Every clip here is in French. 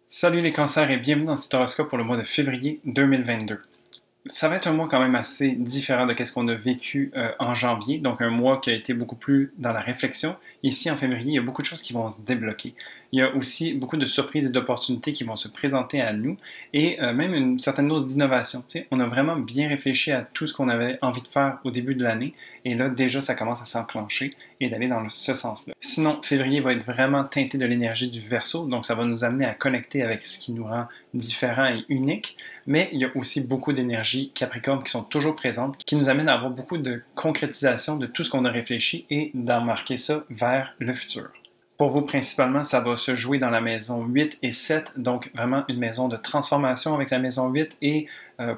Salut les cancers et bienvenue dans cet horoscope pour le mois de février 2022. Ça va être un mois quand même assez différent de ce qu'on a vécu en janvier, donc un mois qui a été beaucoup plus dans la réflexion. Ici, en février, il y a beaucoup de choses qui vont se débloquer. Il y a aussi beaucoup de surprises et d'opportunités qui vont se présenter à nous et même une certaine dose d'innovation. On a vraiment bien réfléchi à tout ce qu'on avait envie de faire au début de l'année et là, déjà, ça commence à s'enclencher et d'aller dans ce sens-là. Sinon, février va être vraiment teinté de l'énergie du Verseau, donc ça va nous amener à connecter avec ce qui nous rend différents et uniques, mais il y a aussi beaucoup d'énergie Capricorne qui sont toujours présentes, qui nous amènent à avoir beaucoup de concrétisation de tout ce qu'on a réfléchi et d'embarquer ça vers le futur. Pour vous, principalement, ça va se jouer dans la maison 8 et 7, donc vraiment une maison de transformation avec la maison 8 et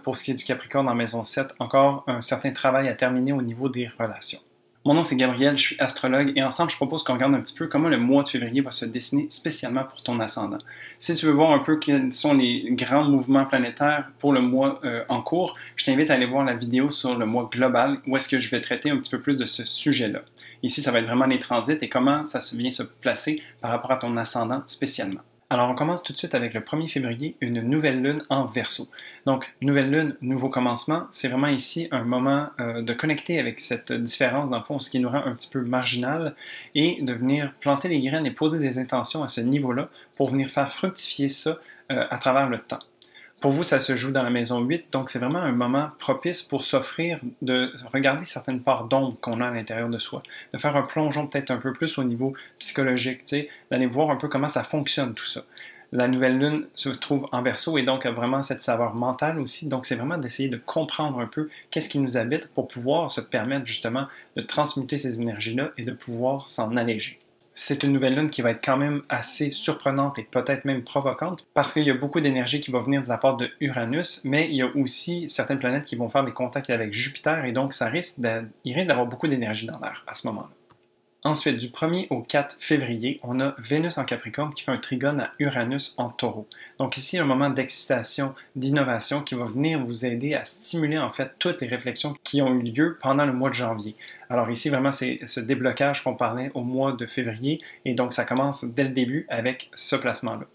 pour ce qui est du Capricorne en maison 7, encore un certain travail à terminer au niveau des relations. Mon nom c'est Gabriel, je suis astrologue et ensemble je propose qu'on regarde un petit peu comment le mois de février va se dessiner spécialement pour ton ascendant. Si tu veux voir un peu quels sont les grands mouvements planétaires pour le mois en cours, je t'invite à aller voir la vidéo sur le mois global où est-ce que je vais traiter un petit peu plus de ce sujet-là. Ici, ça va être vraiment les transits et comment ça vient se placer par rapport à ton ascendant spécialement. Alors, on commence tout de suite avec le 1er février, une nouvelle lune en Verseau. Donc, nouvelle lune, nouveau commencement, c'est vraiment ici un moment de connecter avec cette différence, dans le fond, ce qui nous rend un petit peu marginal, et de venir planter des graines et poser des intentions à ce niveau-là pour venir faire fructifier ça à travers le temps. Pour vous, ça se joue dans la maison 8, donc c'est vraiment un moment propice pour s'offrir de regarder certaines parts d'ombre qu'on a à l'intérieur de soi, de faire un plongeon peut-être un peu plus au niveau psychologique, d'aller voir un peu comment ça fonctionne tout ça. La nouvelle lune se trouve en Verseau et donc a vraiment cette saveur mentale aussi, donc c'est vraiment d'essayer de comprendre un peu qu'est-ce qui nous habite pour pouvoir se permettre justement de transmuter ces énergies-là et de pouvoir s'en alléger. C'est une nouvelle lune qui va être quand même assez surprenante et peut-être même provocante parce qu'il y a beaucoup d'énergie qui va venir de la part de Uranus, mais il y a aussi certaines planètes qui vont faire des contacts avec Jupiter et donc il risque d'avoir beaucoup d'énergie dans l'air à ce moment-là. Ensuite, du 1er au 4 février, on a Vénus en Capricorne qui fait un trigone à Uranus en Taureau. Donc ici, un moment d'excitation, d'innovation qui va venir vous aider à stimuler en fait toutes les réflexions qui ont eu lieu pendant le mois de janvier. Alors ici, vraiment, c'est ce déblocage qu'on parlait au mois de février et donc ça commence dès le début avec ce placement-là.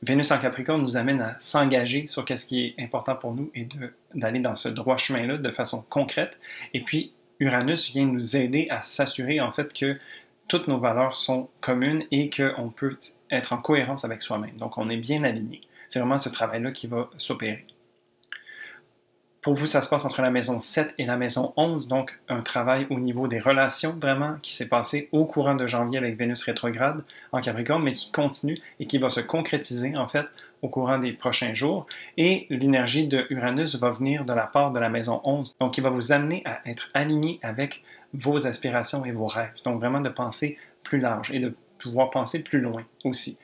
Vénus en Capricorne nous amène à s'engager sur ce qui est important pour nous et d'aller dans ce droit chemin-là de façon concrète. Et puis, Uranus vient nous aider à s'assurer en fait que toutes nos valeurs sont communes et qu'on peut être en cohérence avec soi-même. Donc, on est bien aligné. C'est vraiment ce travail-là qui va s'opérer. Pour vous, ça se passe entre la maison 7 et la maison 11, donc un travail au niveau des relations vraiment qui s'est passé au courant de janvier avec Vénus rétrograde en Capricorne, mais qui continue et qui va se concrétiser en fait au courant des prochains jours. Et l'énergie de Uranus va venir de la part de la maison 11, donc qui va vous amener à être aligné avec vos aspirations et vos rêves. Donc vraiment de penser plus large et de pouvoir penser plus loin aussi.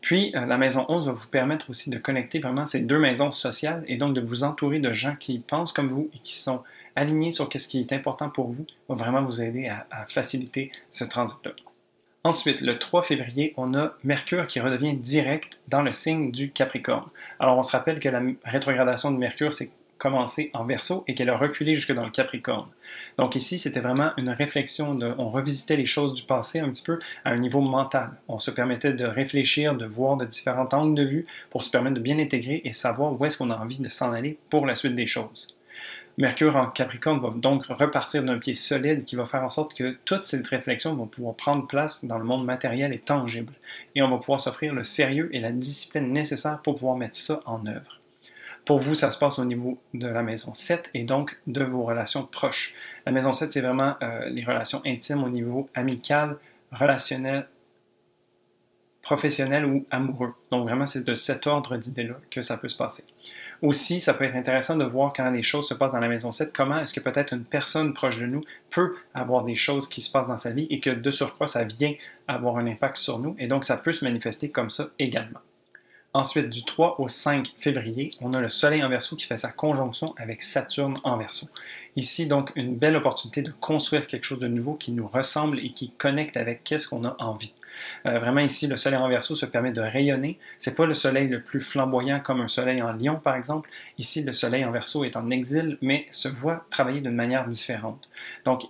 Puis, la maison 11 va vous permettre aussi de connecter vraiment ces deux maisons sociales et donc de vous entourer de gens qui pensent comme vous et qui sont alignés sur ce qui est important pour vous, va vraiment vous aider à faciliter ce transit-là. Ensuite, le 3 février, on a Mercure qui redevient direct dans le signe du Capricorne. Alors, on se rappelle que la rétrogradation de Mercure, c'est commencé en Verseau et qu'elle a reculé jusque dans le Capricorne. Donc ici, c'était vraiment une réflexion, on revisitait les choses du passé un petit peu à un niveau mental. On se permettait de réfléchir, de voir de différents angles de vue pour se permettre de bien intégrer et savoir où est-ce qu'on a envie de s'en aller pour la suite des choses. Mercure en Capricorne va donc repartir d'un pied solide qui va faire en sorte que toute cette réflexion va pouvoir prendre place dans le monde matériel et tangible. Et on va pouvoir s'offrir le sérieux et la discipline nécessaires pour pouvoir mettre ça en œuvre. Pour vous, ça se passe au niveau de la maison 7 et donc de vos relations proches. La maison 7, c'est vraiment les relations intimes au niveau amical, relationnel, professionnel ou amoureux. Donc vraiment, c'est de cet ordre d'idées-là que ça peut se passer. Aussi, ça peut être intéressant de voir quand les choses se passent dans la maison 7, comment est-ce que peut-être une personne proche de nous peut avoir des choses qui se passent dans sa vie et que de surcroît, ça vient avoir un impact sur nous et donc ça peut se manifester comme ça également. Ensuite, du 3 au 5 février, on a le Soleil en Verseau qui fait sa conjonction avec Saturne en Verseau. Ici, donc, une belle opportunité de construire quelque chose de nouveau qui nous ressemble et qui connecte avec qu'est-ce qu'on a envie. Vraiment ici, le soleil en Verseau se permet de rayonner. C'est pas le soleil le plus flamboyant comme un soleil en Lion, par exemple. Ici, le soleil en Verseau est en exil, mais se voit travailler d'une manière différente. Donc,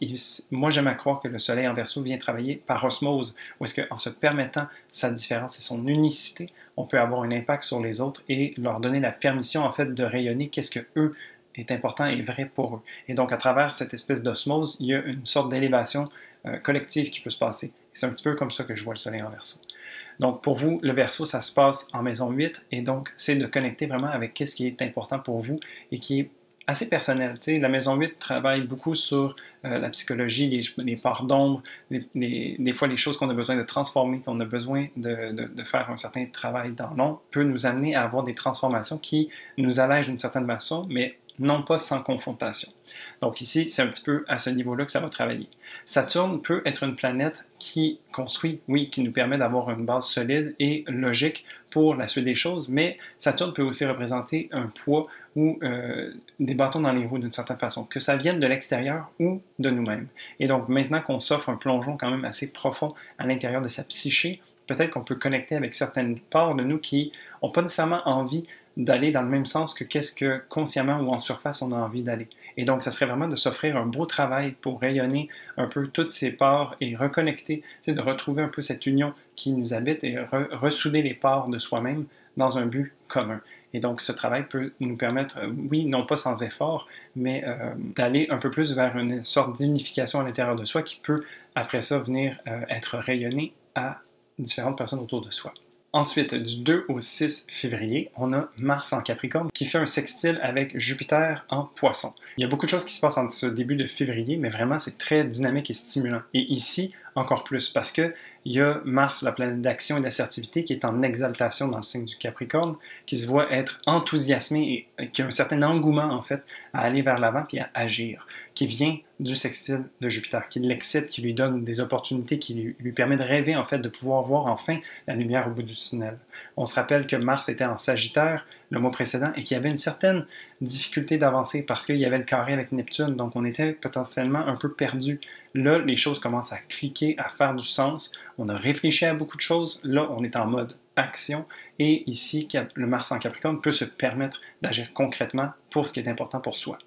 moi, j'aime à croire que le soleil en Verseau vient travailler par osmose, où est-ce qu'en se permettant sa différence et son unicité, on peut avoir un impact sur les autres et leur donner la permission, en fait, de rayonner qu'est-ce que eux est important et vrai pour eux. Et donc, à travers cette espèce d'osmose, il y a une sorte d'élévation collective qui peut se passer. C'est un petit peu comme ça que je vois le soleil en Verseau. Donc, pour vous, le Verseau, ça se passe en maison 8, et donc, c'est de connecter vraiment avec qu'est-ce qui est important pour vous et qui est assez personnel. Tu sais, la maison 8 travaille beaucoup sur la psychologie, les parts d'ombre, des fois les choses qu'on a besoin de transformer, qu'on a besoin de faire un certain travail dans l'ombre, peut nous amener à avoir des transformations qui nous allègent d'une certaine façon, mais non pas sans confrontation. Donc ici, c'est un petit peu à ce niveau-là que ça va travailler. Saturne peut être une planète qui construit, oui, qui nous permet d'avoir une base solide et logique pour la suite des choses, mais Saturne peut aussi représenter un poids ou des bâtons dans les roues d'une certaine façon, que ça vienne de l'extérieur ou de nous-mêmes. Et donc maintenant qu'on s'offre un plongeon quand même assez profond à l'intérieur de sa psyché, peut-être qu'on peut connecter avec certaines parts de nous qui n'ont pas nécessairement envie d'aller dans le même sens que qu'est-ce que consciemment ou en surface on a envie d'aller. Et donc, ça serait vraiment de s'offrir un beau travail pour rayonner un peu toutes ces parts et reconnecter, de retrouver un peu cette union qui nous habite et ressouder les parts de soi-même dans un but commun. Et donc, ce travail peut nous permettre, oui, non pas sans effort, mais d'aller un peu plus vers une sorte d'unification à l'intérieur de soi qui peut, après ça, venir être rayonné à différentes personnes autour de soi. Ensuite, du 2 au 6 février, on a Mars en Capricorne qui fait un sextile avec Jupiter en Poisson. Il y a beaucoup de choses qui se passent en ce début de février, mais vraiment c'est très dynamique et stimulant. Et ici, encore plus, parce que il y a Mars, la planète d'action et d'assertivité, qui est en exaltation dans le signe du Capricorne, qui se voit être enthousiasmé et qui a un certain engouement, en fait, à aller vers l'avant puis à agir, qui vient du sextile de Jupiter, qui l'excite, qui lui donne des opportunités, qui lui permet de rêver, en fait, de pouvoir voir enfin la lumière au bout du tunnel. On se rappelle que Mars était en Sagittaire le mois précédent et qu'il y avait une certaine difficulté d'avancer parce qu'il y avait le carré avec Neptune, donc on était potentiellement un peu perdu. Là, les choses commencent à cliquer, à faire du sens. On a réfléchi à beaucoup de choses. Là, on est en mode action. Et ici, le Mars en Capricorne peut se permettre d'agir concrètement pour ce qui est important pour soi.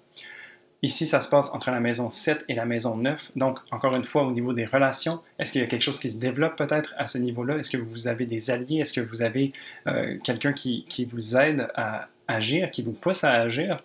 Ici, ça se passe entre la maison 7 et la maison 9. Donc, encore une fois, au niveau des relations, est-ce qu'il y a quelque chose qui se développe peut-être à ce niveau-là? Est-ce que vous avez des alliés? Est-ce que vous avez quelqu'un qui vous aide à agir, qui vous pousse à agir?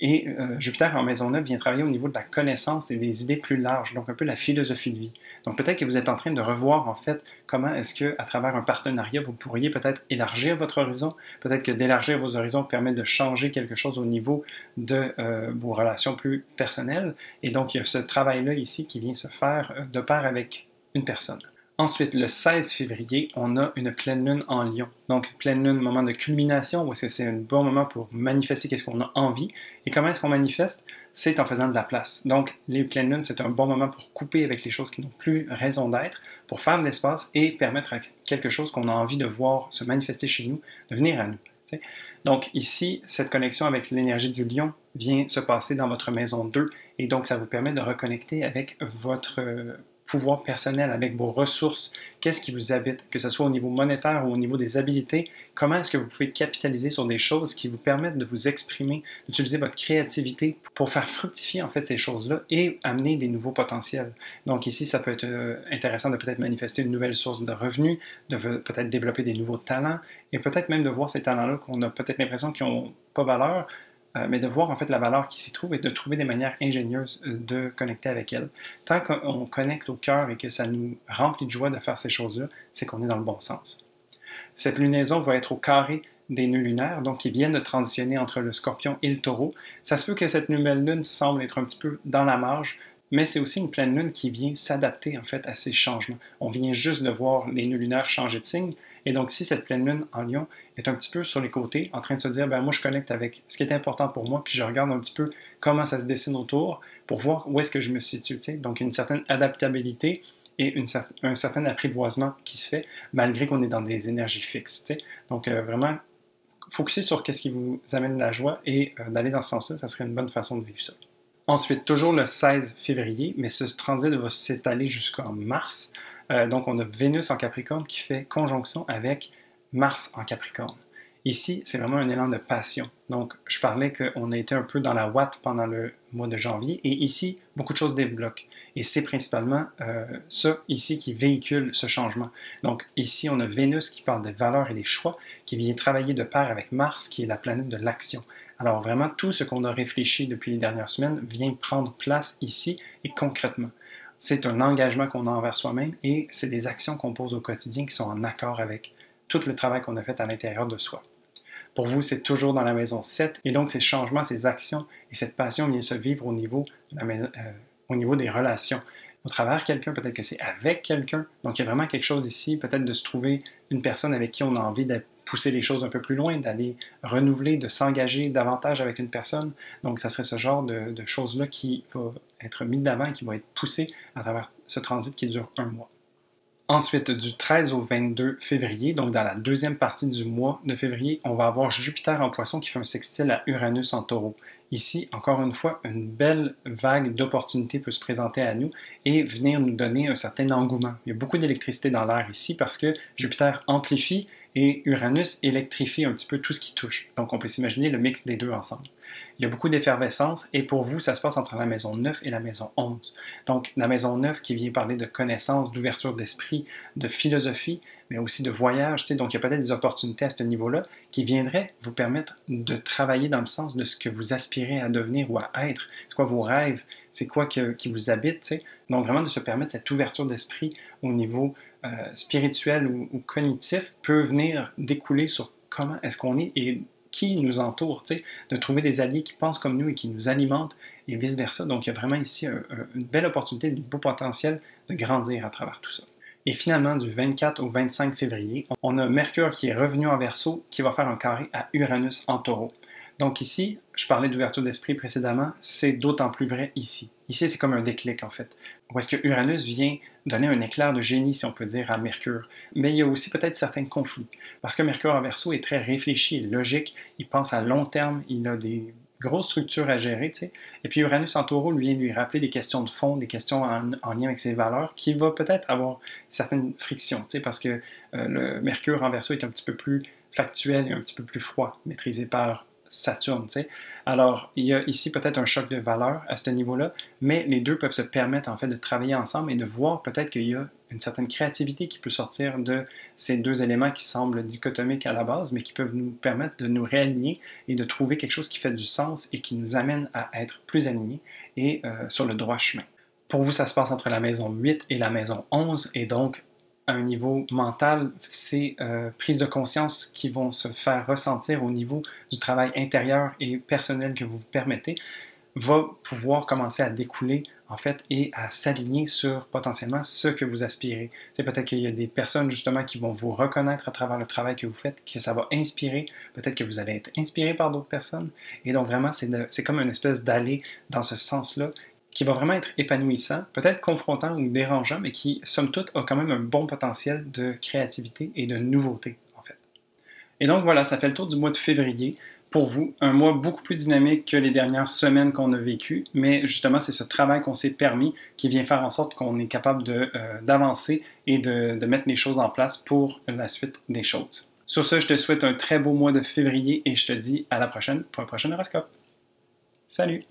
Et Jupiter en maison 9 vient travailler au niveau de la connaissance et des idées plus larges, donc un peu la philosophie de vie. Donc peut-être que vous êtes en train de revoir en fait comment est-ce qu'à travers un partenariat, vous pourriez peut-être élargir votre horizon, peut-être que d'élargir vos horizons permet de changer quelque chose au niveau de vos relations plus personnelles. Et donc il y a ce travail-là ici qui vient se faire de pair avec une personne. Ensuite, le 16 février, on a une pleine lune en Lion. Donc, pleine lune, moment de culmination, où est-ce que c'est un bon moment pour manifester qu'est-ce qu'on a envie. Et comment est-ce qu'on manifeste? C'est en faisant de la place. Donc, les pleines lunes, c'est un bon moment pour couper avec les choses qui n'ont plus raison d'être, pour faire de l'espace et permettre à quelque chose qu'on a envie de voir se manifester chez nous, de venir à nous. T'sais. Donc, ici, cette connexion avec l'énergie du Lion vient se passer dans votre maison 2, et donc ça vous permet de reconnecter avec votre pouvoir personnel, avec vos ressources, qu'est-ce qui vous habite, que ce soit au niveau monétaire ou au niveau des habiletés, comment est-ce que vous pouvez capitaliser sur des choses qui vous permettent de vous exprimer, d'utiliser votre créativité pour faire fructifier en fait ces choses-là et amener des nouveaux potentiels. Donc ici, ça peut être intéressant de peut-être manifester une nouvelle source de revenus, de peut-être développer des nouveaux talents et peut-être même de voir ces talents-là qu'on a peut-être l'impression qu'ils n'ont pas valeur, mais de voir en fait la valeur qui s'y trouve et de trouver des manières ingénieuses de connecter avec elle. Tant qu'on connecte au cœur et que ça nous remplit de joie de faire ces choses-là, c'est qu'on est dans le bon sens. Cette lunaison va être au carré des nœuds lunaires, donc qui viennent de transitionner entre le Scorpion et le Taureau. Ça se peut que cette nouvelle lune semble être un petit peu dans la marge, mais c'est aussi une pleine lune qui vient s'adapter en fait à ces changements. On vient juste de voir les nœuds lunaires changer de signe, et donc si cette pleine lune en Lion est un petit peu sur les côtés, en train de se dire, ben moi je connecte avec ce qui est important pour moi, puis je regarde un petit peu comment ça se dessine autour pour voir où est-ce que je me situe. T'sais. Donc une certaine adaptabilité et un certain apprivoisement qui se fait malgré qu'on est dans des énergies fixes. T'sais. Donc vraiment, focuser sur ce qui vous amène la joie et d'aller dans ce sens-là, ça serait une bonne façon de vivre ça. Ensuite, toujours le 16 février, mais ce transit va s'étaler jusqu'en mars. Donc, on a Vénus en Capricorne qui fait conjonction avec Mars en Capricorne. Ici, c'est vraiment un élan de passion. Donc, je parlais qu'on a été un peu dans la ouate pendant le mois de janvier, et ici, beaucoup de choses débloquent. Et c'est principalement ça ici qui véhicule ce changement. Donc, ici, on a Vénus qui parle des valeurs et des choix, qui vient travailler de pair avec Mars, qui est la planète de l'action. Alors, vraiment, tout ce qu'on a réfléchi depuis les dernières semaines vient prendre place ici et concrètement. C'est un engagement qu'on a envers soi-même et c'est des actions qu'on pose au quotidien qui sont en accord avec tout le travail qu'on a fait à l'intérieur de soi. Pour vous, c'est toujours dans la maison 7, et donc ces changements, ces actions et cette passion viennent se vivre au niveau, au niveau des relations. Au travers quelqu'un, peut-être que c'est avec quelqu'un. Donc il y a vraiment quelque chose ici, peut-être de se trouver une personne avec qui on a envie de pousser les choses un peu plus loin, d'aller renouveler, de s'engager davantage avec une personne. Donc ça serait ce genre de choses-là qui va être mis de l'avant et qui va être poussé à travers ce transit qui dure un mois. Ensuite, du 13 au 22 février, donc dans la deuxième partie du mois de février, on va avoir Jupiter en Poisson qui fait un sextile à Uranus en Taureau. Ici, encore une fois, une belle vague d'opportunités peut se présenter à nous et venir nous donner un certain engouement. Il y a beaucoup d'électricité dans l'air ici parce que Jupiter amplifie et Uranus électrifie un petit peu tout ce qui touche. Donc on peut s'imaginer le mix des deux ensemble. Il y a beaucoup d'effervescence et pour vous, ça se passe entre la maison 9 et la maison 11. Donc la maison 9 qui vient parler de connaissance, d'ouverture d'esprit, de philosophie, mais aussi de voyage. Donc il y a peut-être des opportunités à ce niveau-là qui viendraient vous permettre de travailler dans le sens de ce que vous aspirez à devenir ou à être. C'est quoi vos rêves? C'est quoi qui vous habite? Donc vraiment de se permettre cette ouverture d'esprit au niveau spirituel ou cognitif peut venir découler sur comment est-ce qu'on est et qui nous entoure, de trouver des alliés qui pensent comme nous et qui nous alimentent et vice-versa. Donc, il y a vraiment ici une belle opportunité, un beau potentiel de grandir à travers tout ça. Et finalement, du 24 au 25 février, on a Mercure qui est revenu en Verseau, qui va faire un carré à Uranus en Taureau. Donc ici, je parlais d'ouverture d'esprit précédemment, c'est d'autant plus vrai ici. Ici, c'est comme un déclic, en fait. Où est-ce que Uranus vient donner un éclair de génie, si on peut dire, à Mercure. Mais il y a aussi peut-être certains conflits. Parce que Mercure en Verseau est très réfléchi et logique, il pense à long terme, il a des grosses structures à gérer, Et puis Uranus en Taureau vient lui rappeler des questions de fond, des questions en lien avec ses valeurs, qui va peut-être avoir certaines frictions, parce que le Mercure en Verseau est un petit peu plus factuel et un petit peu plus froid, maîtrisé par Saturne, Alors, il y a ici peut-être un choc de valeur à ce niveau-là, mais les deux peuvent se permettre en fait de travailler ensemble et de voir peut-être qu'il y a une certaine créativité qui peut sortir de ces deux éléments qui semblent dichotomiques à la base, mais qui peuvent nous permettre de nous réaligner et de trouver quelque chose qui fait du sens et qui nous amène à être plus alignés et sur le droit chemin. Pour vous, ça se passe entre la maison 8 et la maison 11, et donc à un niveau mental, ces prises de conscience qui vont se faire ressentir au niveau du travail intérieur et personnel que vous vous permettez, va pouvoir commencer à découler en fait et à s'aligner sur potentiellement ce que vous aspirez. C'est peut-être qu'il y a des personnes justement qui vont vous reconnaître à travers le travail que vous faites, que ça va inspirer, peut-être que vous allez être inspiré par d'autres personnes, et donc vraiment c'est comme une espèce d'aller dans ce sens-là qui va vraiment être épanouissant, peut-être confrontant ou dérangeant, mais qui, somme toute, a quand même un bon potentiel de créativité et de nouveauté, en fait. Et donc voilà, ça fait le tour du mois de février. Pour vous, un mois beaucoup plus dynamique que les dernières semaines qu'on a vécues, mais justement, c'est ce travail qu'on s'est permis qui vient faire en sorte qu'on est capable d'avancer et de mettre les choses en place pour la suite des choses. Sur ce, je te souhaite un très beau mois de février et je te dis à la prochaine pour un prochain horoscope. Salut!